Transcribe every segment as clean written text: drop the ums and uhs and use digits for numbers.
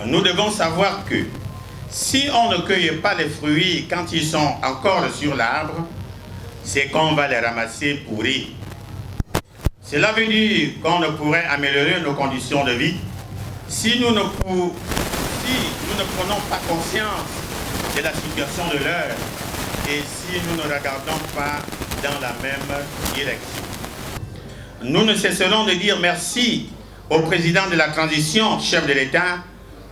nous devons savoir que si on ne cueille pas les fruits quand ils sont encore sur l'arbre, c'est qu'on va les ramasser pourris. Cela veut dire qu'on ne pourrait améliorer nos conditions de vie si nous ne prenons pas conscience de la situation de l'heure et si nous ne regardons pas dans la même direction. Nous ne cesserons de dire merci au président de la transition, chef de l'État,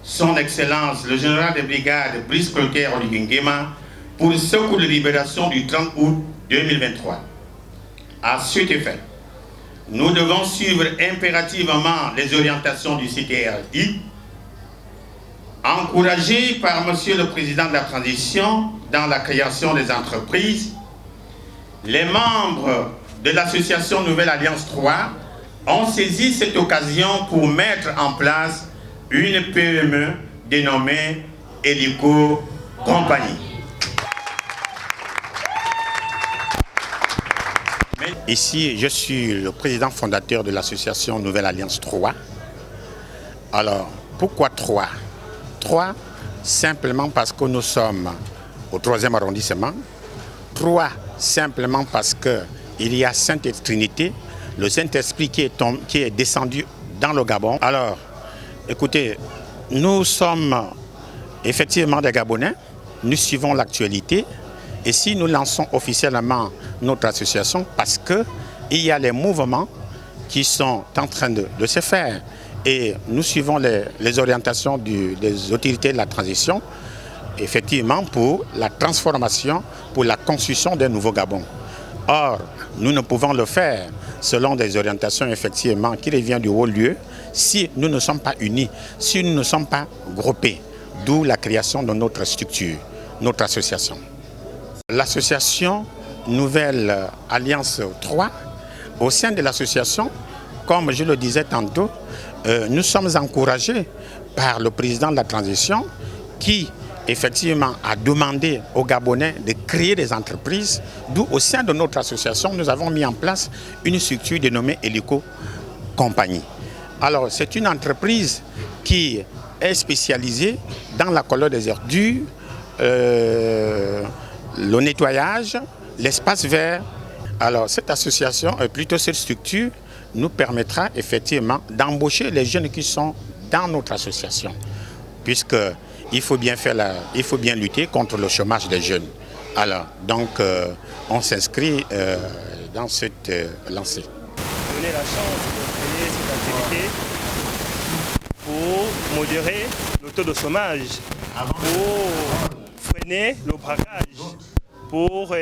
son Excellence, le général de brigade Brice Clotaire Oligui-Nguema, pour ce coup de libération du 30 août 2023. À cet effet, nous devons suivre impérativement les orientations du CTRI, encouragés par Monsieur le Président de la Transition dans la création des entreprises. Les membres de l'association Nouvelle Alliance 3 ont saisi cette occasion pour mettre en place une PME dénommée Hélico Compagnie. Ici, je suis le président fondateur de l'association Nouvelle Alliance 3. Alors, pourquoi 3 ? 3, simplement parce que nous sommes au 3e arrondissement. 3, simplement parce qu'il y a Sainte Trinité, le Saint-Esprit qui est descendu dans le Gabon. Alors, écoutez, nous sommes effectivement des Gabonais, nous suivons l'actualité. Et si nous lançons officiellement notre association, parce qu'il y a les mouvements qui sont en train de se faire et nous suivons les orientations des autorités de la transition, effectivement pour la transformation, pour la construction d'un nouveau Gabon. Or, nous ne pouvons le faire selon des orientations effectivement qui reviennent du haut lieu si nous ne sommes pas unis, si nous ne sommes pas groupés, d'où la création de notre structure, notre association. L'association Nouvelle Alliance 3, au sein de l'association, comme je le disais tantôt, nous sommes encouragés par le président de la transition qui, effectivement, a demandé aux Gabonais de créer des entreprises, d'où au sein de notre association, nous avons mis en place une structure dénommée Hélico Compagnie. Alors, c'est une entreprise qui est spécialisée dans la collecte des ordures, le nettoyage, l'espace vert. Alors cette association, plutôt cette structure, nous permettra effectivement d'embaucher les jeunes qui sont dans notre association. Puisqu'il faut bien lutter contre le chômage des jeunes. Alors, donc, on s'inscrit dans cette lancée. Donner la chance de créer cette activité pour modérer le taux de chômage, pour freiner le braquage, pour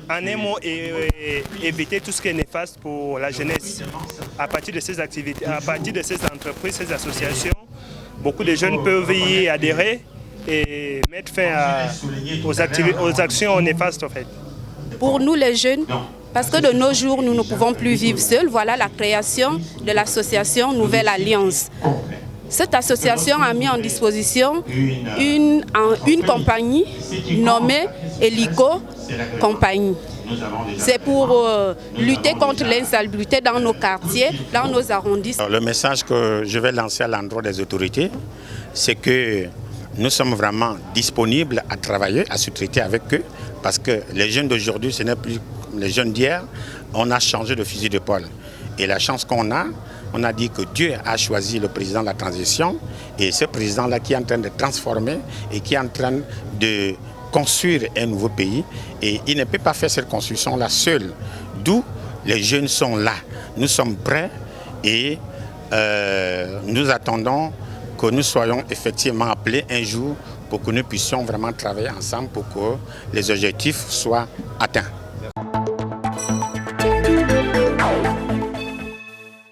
en un mot éviter tout ce qui est néfaste pour la jeunesse. À partir de ces activités, à partir de ces entreprises, ces associations, beaucoup de jeunes peuvent y adhérer et mettre fin aux actions néfastes en fait. Pour nous les jeunes, parce que de nos jours nous ne pouvons plus vivre seuls, voilà la création de l'association Nouvelle Alliance. Cette association a mis en disposition une compagnie nommée Hélico Compagnie. C'est pour lutter contre l'insalubrité dans nos quartiers, dans nos arrondissements. Le message que je vais lancer à l'endroit des autorités, c'est que nous sommes vraiment disponibles à travailler, à se traiter avec eux, parce que les jeunes d'aujourd'hui, ce n'est plus les jeunes d'hier, on a changé de fusil d'épaule. Et la chance qu'on a, on a dit que Dieu a choisi le président de la transition et ce président-là qui est en train de transformer et qui est en train de construire un nouveau pays. Et il ne peut pas faire cette construction-là seul. D'où les jeunes sont là. Nous sommes prêts et nous attendons que nous soyons effectivement appelés un jour pour que nous puissions vraiment travailler ensemble pour que les objectifs soient atteints.